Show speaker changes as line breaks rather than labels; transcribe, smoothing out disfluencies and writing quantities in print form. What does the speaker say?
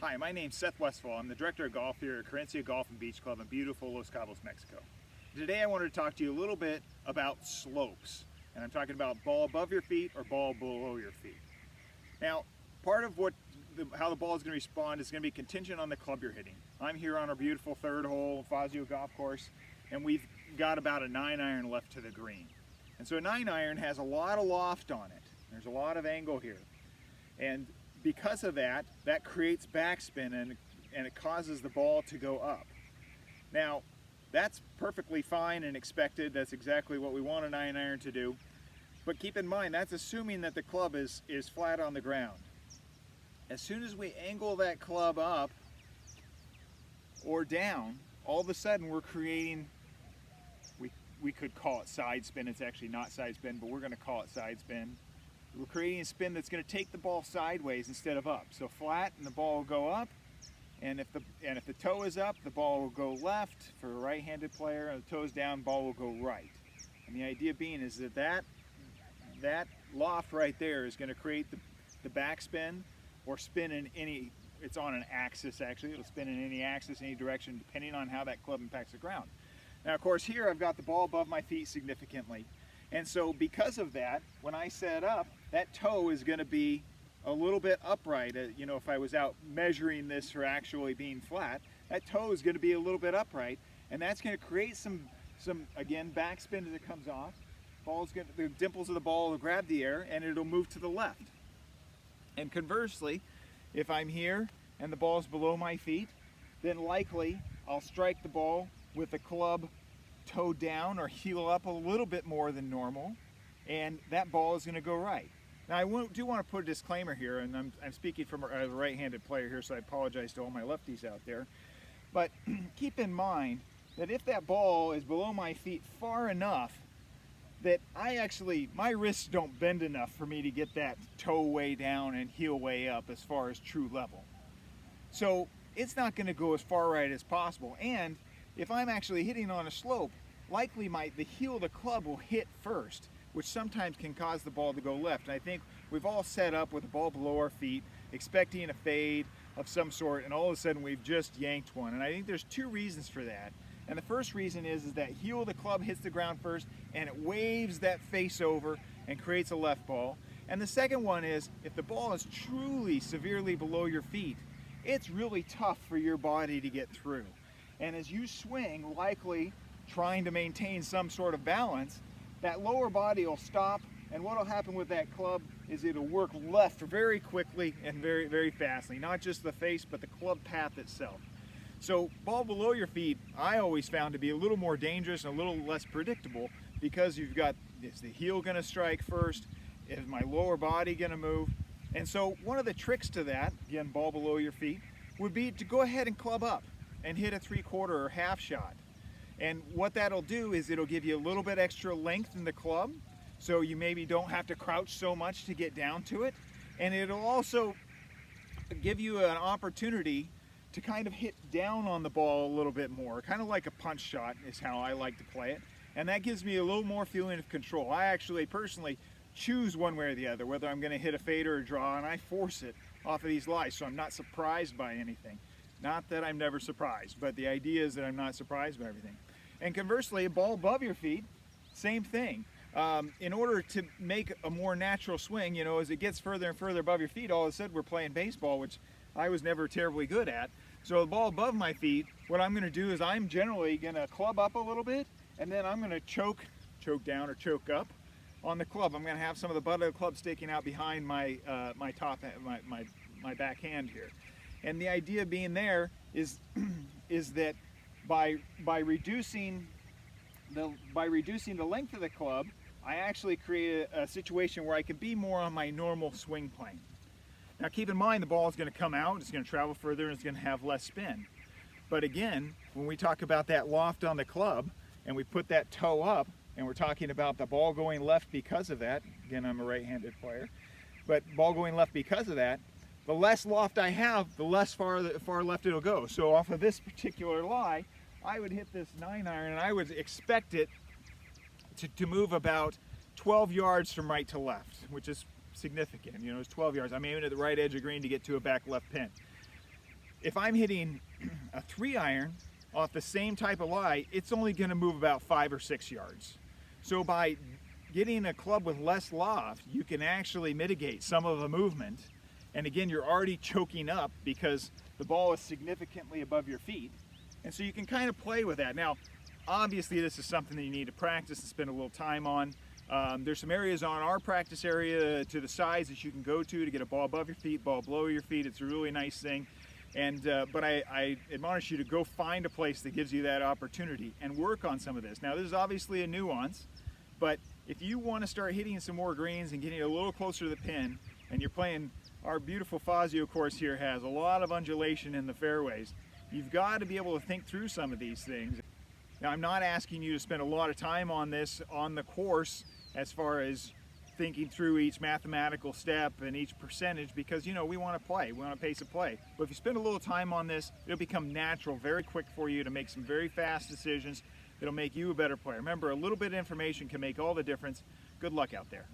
Hi, my name's Seth Westfall. I'm the Director of Golf here at QUERENCIA Golf and Beach Club in beautiful Los Cabos, Mexico. Today I wanted to talk to you a little bit about slopes. And I'm talking about ball above your feet or ball below your feet. Now, part of how the ball is going to respond is going to be contingent on the club you're hitting. I'm here on our beautiful third hole Fazio golf course, and we've got about a 9-iron left to the green. And so a 9-iron has a lot of loft on it. There's a lot of angle here. And because of that, that creates backspin and it causes the ball to go up. Now, that's perfectly fine and expected. That's exactly what we want a 9-iron to do. But keep in mind, that's assuming that the club is flat on the ground. As soon as we angle that club up or down, all of a sudden we're creating, we could call it side spin. It's actually not side spin, but we're going to call it side spin. We're creating a spin that's going to take the ball sideways instead of up. So flat, and the ball will go up. And if the toe is up, the ball will go left for a right-handed player. And the toe is down, ball will go right. And the idea being is that loft right there is going to create the backspin or spin in any. It's on an axis actually. It'll spin in any axis, any direction, depending on how that club impacts the ground. Now, of course, here I've got the ball above my feet significantly. And so because of that, when I set up, that toe is going to be a little bit upright. You know, if I was out measuring this for actually being flat, that toe is going to be a little bit upright, and that's going to create some again, backspin as it comes off. The dimples of the ball will grab the air, and it'll move to the left. And conversely, if I'm here and the ball's below my feet, then likely I'll strike the ball with the club toe down or heel up a little bit more than normal, and that ball is going to go right. Now I do want to put a disclaimer here, and I'm speaking from a right-handed player here, so I apologize to all my lefties out there, but keep in mind that if that ball is below my feet far enough that my wrists don't bend enough for me to get that toe way down and heel way up as far as true level. So it's not going to go as far right as possible, and if I'm actually hitting on a slope, likely the heel of the club will hit first, which sometimes can cause the ball to go left. And I think we've all set up with the ball below our feet, expecting a fade of some sort, and all of a sudden we've just yanked one. And I think there's two reasons for that. And the first reason is that heel of the club hits the ground first, and it waves that face over and creates a left ball. And the second one is, if the ball is truly severely below your feet, it's really tough for your body to get through. And as you swing, likely trying to maintain some sort of balance, that lower body will stop, and what will happen with that club is it'll work left very quickly and very, very fastly. Not just the face, but the club path itself. So ball below your feet, I always found to be a little more dangerous and a little less predictable, because you've got, is the heel going to strike first? Is my lower body going to move? And so one of the tricks to that, again, ball below your feet, would be to go ahead and club up and hit a 3/4 or half shot. And what that'll do is it'll give you a little bit extra length in the club, so you maybe don't have to crouch so much to get down to it. And it'll also give you an opportunity to kind of hit down on the ball a little bit more, kind of like a punch shot is how I like to play it. And that gives me a little more feeling of control. I actually personally choose one way or the other, whether I'm going to hit a fade or a draw, and I force it off of these lies, so I'm not surprised by anything. Not that I'm never surprised, but the idea is that I'm not surprised by everything. And conversely, a ball above your feet, same thing. In order to make a more natural swing, you know, as it gets further and further above your feet, all of a sudden we're playing baseball, which I was never terribly good at. So the ball above my feet, what I'm going to do is I'm generally going to club up a little bit, and then I'm going to choke down or choke up on the club. I'm going to have some of the butt of the club sticking out behind my my backhand here. And the idea being there is that by reducing the length of the club, I actually create a situation where I can be more on my normal swing plane. Now keep in mind, the ball is going to come out, it's going to travel further, and it's going to have less spin. But again, when we talk about that loft on the club and we put that toe up, and we're talking about the ball going left because of that, again, I'm a right-handed player, but ball going left because of that, the less loft I have, the less far left it'll go. So off of this particular lie, I would hit this 9-iron, and I would expect it to move about 12 yards from right to left, which is significant. You know, it's 12 yards. I'm aiming at the right edge of green to get to a back left pin. if I'm hitting a 3-iron off the same type of lie, it's only going to move about 5 or 6 yards. So by getting a club with less loft, you can actually mitigate some of the movement. And again, you're already choking up because the ball is significantly above your feet. And so you can kind of play with that. Now, obviously this is something that you need to practice and spend a little time on. There's some areas on our practice area to the sides that you can go to get a ball above your feet, ball below your feet. It's a really nice thing. And but I admonish you to go find a place that gives you that opportunity and work on some of this. Now, this is obviously a nuance, but if you want to start hitting some more greens and getting a little closer to the pin, and you're playing, our beautiful Fazio course here has a lot of undulation in the fairways, you've got to be able to think through some of these things. Now, I'm not asking you to spend a lot of time on this on the course as far as thinking through each mathematical step and each percentage, because you know we want to play, we want a pace of play. But if you spend a little time on this, it'll become natural very quick for you to make some very fast decisions that'll make you a better player. Remember, a little bit of information can make all the difference. Good luck out there.